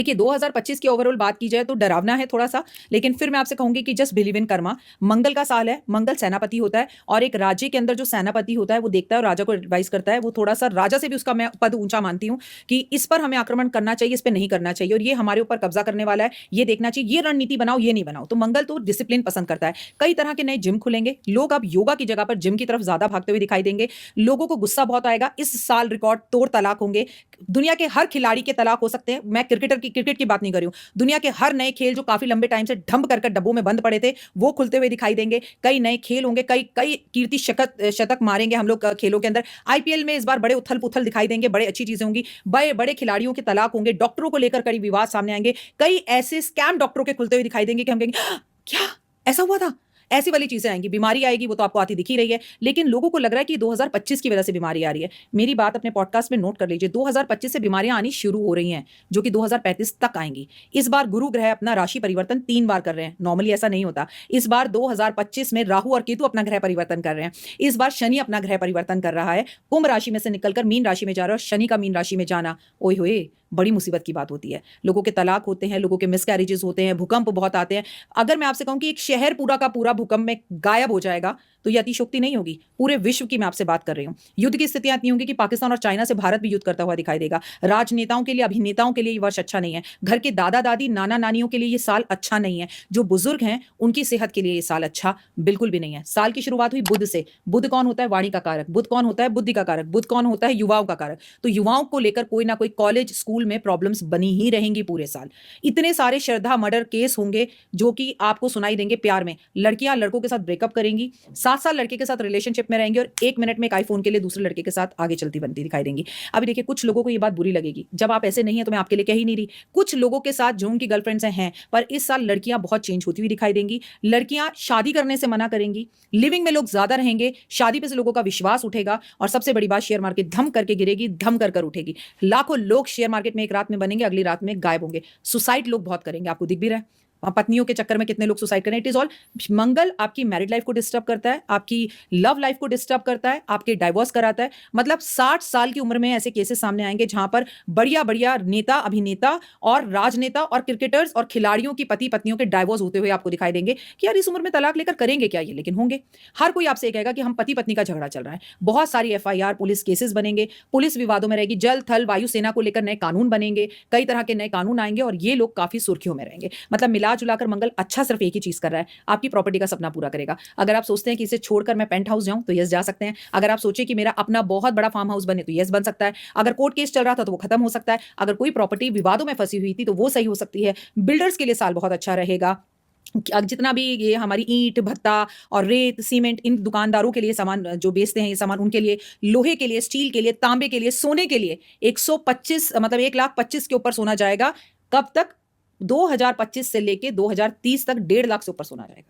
देखिए 2025 की ओवरऑल बात की जाए तो डरावना है थोड़ा सा, लेकिन फिर मैं आपसे कहूंगी कि जस्ट बिलीव इन कर्मा। मंगल का साल है, मंगल सेनापति होता है और एक राज्य के अंदर जो सेनापति होता है वो देखता है और राजा को एडवाइस करता है। वो थोड़ा सा राजा से भी उसका मैं पद ऊंचा मानती हूँ कि इस पर हमें आक्रमण करना चाहिए, इस पर नहीं करना चाहिए, और ये हमारे ऊपर कब्जा करने वाला है, ये देखना चाहिए, ये रणनीति बनाओ, ये नहीं बनाओ। तो मंगल तो डिसिप्लिन पसंद करता है। कई तरह के नए जिम खुलेंगे, लोग अब योगा की जगह पर जिम की तरफ ज्यादा भागते हुए दिखाई देंगे। लोगों को गुस्सा बहुत आएगा, इस साल रिकॉर्ड तोड़ तलाक होंगे। दुनिया के हर खिलाड़ी के तलाक हो सकते हैं। मैं क्रिकेट की बात नहीं कर रही हूं, दुनिया के हर नए खेल जो काफी लंबे टाइम से ढंब कर डब्बों में बंद पड़े थे वो खुलते हुए दिखाई देंगे। कई नए खेल होंगे, कई कई कीर्ति शतक मारेंगे हम लोग खेलों के अंदर। आईपीएल में इस बार बड़े उथल पुथल दिखाई देंगे, बड़े अच्छी चीजें होंगी, बड़े बड़े खिलाड़ियों के तलाक होंगे, डॉक्टरों को लेकर कई विवाद सामने आएंगे, कई ऐसे स्कैम डॉक्टरों के खुलते हुए दिखाई देंगे कि हम कहेंगे क्या ऐसा हुआ था। ऐसी वाली चीजें आएंगी, बीमारी आएगी, वो तो आपको आती दिख ही रही है। लेकिन लोगों को लग रहा है कि 2025 की वजह से बीमारी आ रही है। मेरी बात अपने पॉडकास्ट में नोट कर लीजिए, 2025 से बीमारियां आनी शुरू हो रही हैं जो कि 2035 तक आएंगी। इस बार गुरु ग्रह अपना राशि परिवर्तन 3 बार कर रहे हैं, नॉर्मली ऐसा नहीं होता। इस बार 2025 में राहु और केतु अपना ग्रह परिवर्तन कर रहे हैं। इस बार शनि अपना ग्रह परिवर्तन कर रहा है, कुंभ राशि में से निकलकर मीन राशि में जा रहा है, और शनि का मीन राशि में जाना ओए होए बड़ी मुसीबत की बात होती है। लोगों के तलाक होते हैं, लोगों के मिसकैरेजेस होते हैं, भूकंप बहुत आते हैं। अगर मैं आपसे कहूं कि एक शहर पूरा का पूरा भूकंप में गायब हो जाएगा तो यह अतिशयोक्ति नहीं होगी। पूरे विश्व की मैं आपसे बात कर रही हूं। युद्ध की स्थितियां इतनी होंगी कि पाकिस्तान और चाइना से भारत भी युद्ध करता हुआ दिखाई देगा। राजनेताओं के लिए, अभिनेताओं के लिए ये वर्ष अच्छा नहीं है। घर के दादा दादी, नाना नानियों के लिए ये साल अच्छा नहीं है। जो बुजुर्ग हैं उनकी सेहत के लिए ये साल अच्छा बिल्कुल भी नहीं है। साल की शुरुआत हुई बुध से। बुध कौन होता है? वाणी का कारक। बुध कौन होता है? बुद्धि का कारक। बुध कौन होता है? युवाओं का कारक। तो युवाओं को लेकर कोई ना कोई कॉलेज स्कूल में प्रॉब्लम्स बनी ही रहेंगी पूरे साल। इतने सारे श्रद्धा मर्डर केस होंगे जो कि आपको सुनाई देंगे। प्यार में लड़कियां लड़कों के साथ ब्रेकअप करेंगी, 7 साल लड़के के साथ रिलेशनशिप में रहेंगे और 1 मिनट में एक आईफोन के लिए दूसरे लड़के के साथ आगे चलती बनती दिखाई देंगी। अभी देखिए, कुछ लोगों को ये बात बुरी लगेगी, जब आप ऐसे नहीं है तो मैं आपके लिए कह ही नहीं रही। कुछ लोगों के साथ जो उनकी गर्लफ्रेंड्स हैं, पर इस साल लड़कियां बहुत चेंज होती हुई दिखाई देंगी। लड़कियां शादी करने से मना करेंगी, लिविंग में लोग ज्यादा रहेंगे, शादी पे से लोगों का विश्वास उठेगा, और सबसे बड़ी बात, शेयर मार्केट धम करके गिरेगी, धम कर उठेगी। लाखों लोग शेयर मार्केट में एक रात में बनेंगे, अगली रात में गायब होंगे। सुसाइड लोग बहुत करेंगे, आपको दिख भी रहा है। पत्नियों के चक्कर में कितने लोग सुसाइड करें। इट इज ऑल, मंगल आपकी मैरिड लाइफ को डिस्टर्ब करता है, आपकी लव लाइफ को डिस्टर्ब करता है, आपके डाइवोर्स कराता है। मतलब 60 साल की उम्र में ऐसे केसेस सामने आएंगे जहां पर बढ़िया बढ़िया नेता, अभिनेता और राजनेता और क्रिकेटर्स और खिलाड़ियों की पति पत्नियों के डाइवोर्स होते हुए आपको दिखाई देंगे कि यार इस उम्र में तलाक लेकर करेंगे क्या ये, लेकिन होंगे। हर कोई आपसे कहेगा कि हम पति पत्नी का झगड़ा चल रहा है। बहुत सारी एफआईआर, पुलिस केसेस बनेंगे, पुलिस विवादों में रहेगी, जल थल वायु सेना को लेकर नए कानून बनेंगे, कई तरह के नए कानून आएंगे और ये लोग काफी सुर्खियों में रहेंगे। मतलब मिला जुलाकर मंगल अच्छा सिर्फ एक ही चीज कर रहा है, आपकी प्रॉपर्टी का सपना पूरा करेगा। अगर आप सोचते हैं कि इसे छोड़कर मैं पेंट हाउस जाऊं तो यस जा सकते हैं। अगर आप सोचे कि मेरा अपना बहुत बड़ा फार्म हाउस बने तो यस बन सकता है। अगर कोर्ट केस चल रहा था तो वो खत्म हो सकता है। अगर कोई प्रॉपर्टी विवादों में फंसी हुई थी तो वो सही हो सकती है। बिल्डर्स के लिए साल बहुत अच्छा रहेगा। जितना भी ये हमारी ईंट भत्ता और रेत सीमेंट, इन दुकानदारों के लिए सामान जो बेचते हैं ये सामान, उनके लिए, लोहे के लिए, स्टील के लिए, तांबे के लिए, सोने के लिए 125 मतलब 1,25,000 के ऊपर सोना जाएगा। कब तक? 2025 से लेके 2030 तक 1.5 लाख से ऊपर सोना जाएगा।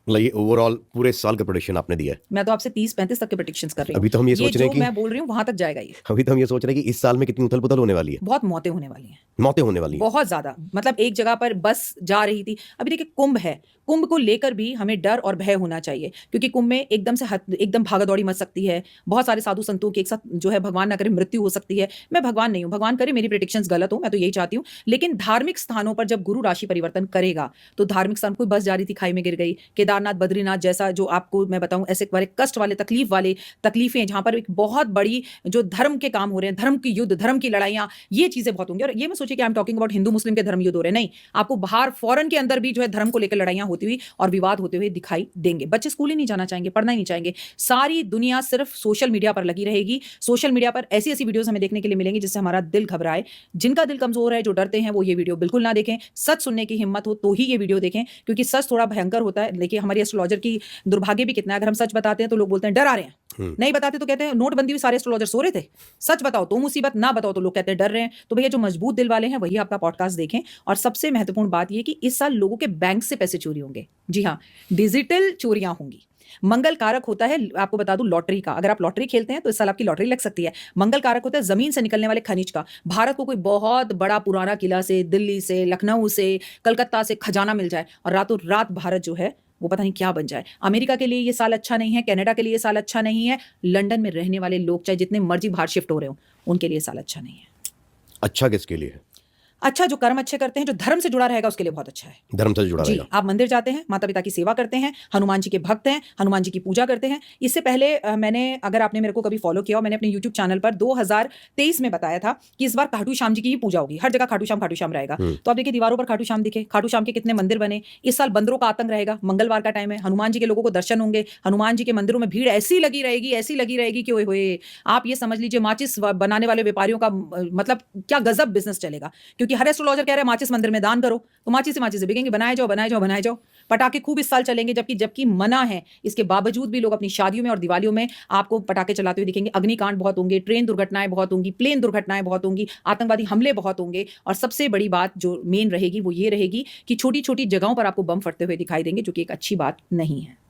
मतलब ये ओवरऑल पूरे साल का प्रेडिक्शन आपने दिया है। मैं तो आपसे 30-35 तक के प्रेडिक्शंस कर रही हूँ। अभी तो हम ये सोच रहे हैं कि मैं बोल रही हूँ वहां तक जाएगा ये। अभी तो हम ये सोच रहे हैं कि इस साल में कितनी उथल पुथल होने वाली है। बहुत मौतें होने वाली हैं, मौतें होने वाली हैं बहुत ज्यादा। मतलब एक जगह पर बस जा रही थी। अभी देखिए कुंभ है, कुंभ को लेकर भी हमें डर और भय होना चाहिए, क्योंकि कुंभ में एकदम से एकदम भागदौड़ी मच सकती है। बहुत सारे साधु संतों की एक साथ जो है, भगवान ना करे मृत्यु हो सकती है। मैं भगवान नहीं हूं, भगवान करे मेरी प्रेडिक्शंस गलत हो, मैं तो यही चाहती हूँ। लेकिन धार्मिक स्थानों पर जब गुरु राशि परिवर्तन करेगा तो धार्मिक स्थान, कोई बस जा रही थी खाई में गिर गई, केदारनाथ बद्रीनाथ जैसा जो आपको मैं बताऊं, ऐसे वाले कष्ट वाले तकलीफें जहां पर एक बहुत बड़ी जो धर्म के काम हो रहे हैं, धर्म की युद्ध, धर्म की लड़ाइयां, ये चीजें बहुत होंगी। और ये मैं सोचिए कि I am talking about Hindu Muslim के धर्म युद्ध हो रहे हैं, नहीं, आपको बाहर फॉरेन के अंदर भी जो है धर्म को लेकर लड़ाइयां होती हुई और विवाद होते हुए दिखाई देंगे। बच्चे स्कूल ही नहीं जाना चाहेंगे, पढ़ना ही नहीं चाहेंगे। सारी दुनिया सिर्फ सोशल मीडिया पर लगी रहेगी। सोशल मीडिया पर ऐसी ऐसी वीडियोस हमें देखने के लिए मिलेंगी जिससे हमारा दिल घबराए। जिनका दिल कमजोर है, जो डरते हैं, वो ये वीडियो बिल्कुल ना देखें। सच सुनने की हिम्मत हो तो ही ये वीडियो देखें, क्योंकि सच थोड़ा भयंकर होता है। देखिए हमारी एस्ट्रोलॉजर की दुर्भाग्य भी कितना है, अगर हम सच बताते हैं तो लोग बोलते हैं डर आ रहे हैं, नहीं बताते तो कहते हैं नोटबंदी में सारे एस्ट्रोलॉजर सो रहे थे। सच बताओ तो मुसीबत, ना बताओ तो लोग कहते हैं डर रहे हैं। तो भैया जो मजबूत दिल वाले हैं वही आपका पॉडकास्ट देखें। और सबसे महत्वपूर्ण बात यह कि इस साल लोगों के बैंक से पैसे चोरी होंगे। जी हाँ, डिजिटल चोरियां होंगी। मंगल कारक होता है, आपको बता दूं, लॉटरी का। अगर आप लॉटरी खेलते हैं तो इस साल आपकी लॉटरी लग सकती है। मंगल कारक होता है जमीन से निकलने वाले खनिज का। भारत को कोई बहुत बड़ा पुराना किला से, दिल्ली से, लखनऊ से, कलकत्ता से खजाना मिल जाए और रातों रात भारत जो है वो पता नहीं क्या बन जाए। अमेरिका के लिए ये साल अच्छा नहीं है, कनाडा के लिए ये साल अच्छा नहीं है, लंदन में रहने वाले लोग चाहे जितने मर्जी बाहर शिफ्ट हो रहे हो उनके लिए साल अच्छा नहीं है। अच्छा किसके लिए है? अच्छा, जो कर्म अच्छे करते हैं, जो धर्म से जुड़ा रहेगा उसके लिए बहुत अच्छा है। धर्म से जुड़ा जी, रहेगा। आप मंदिर जाते हैं, माता पिता की सेवा करते हैं, हनुमान जी के भक्त हैं, हनुमान जी की पूजा करते हैं। इससे पहले मैंने, अगर आपने मेरे को कभी फॉलो किया हो, मैंने अपने यूट्यूब चैनल पर 2023 में बताया था कि इस बार खाटू श्याम जी की ही पूजा होगी, हर जगह खाटू श्याम रहेगा। तो आप देखिए दीवारों पर खाटू श्याम दिखे, खाटू श्याम के कितने मंदिर बने। इस साल बंदरों का आतंक रहेगा, मंगलवार का टाइम है, हनुमान जी के लोगों को दर्शन होंगे, हनुमान जी के मंदिरों में भीड़ ऐसी लगी रहेगी कि ओए होए, आप ये समझ लीजिए माचिस बनाने वाले व्यापारियों का मतलब क्या गजब बिजनेस चलेगा। क्योंकि हर एस्ट्रोलॉजर कह रहे हैं माचिस मंदिर में दान करो, तो माचिस से बिकेंगे, बनाए जाओ। पटाखे खूब इस साल चलेंगे, जबकि मना है, इसके बावजूद भी लोग अपनी शादियों में और दिवालियों में आपको पटाखे चलाते हुए दिखेंगे। अग्निकांड बहुत होंगे, ट्रेन दुर्घटनाएं बहुत होंगी, प्लेन दुर्घटनाएं बहुत होंगी, आतंकवादी हमले बहुत होंगे। और सबसे बड़ी बात जो मेन रहेगी वो ये रहेगी कि छोटी छोटी जगहों पर आपको बम फटते हुए दिखाई देंगे, जो कि एक अच्छी बात नहीं है।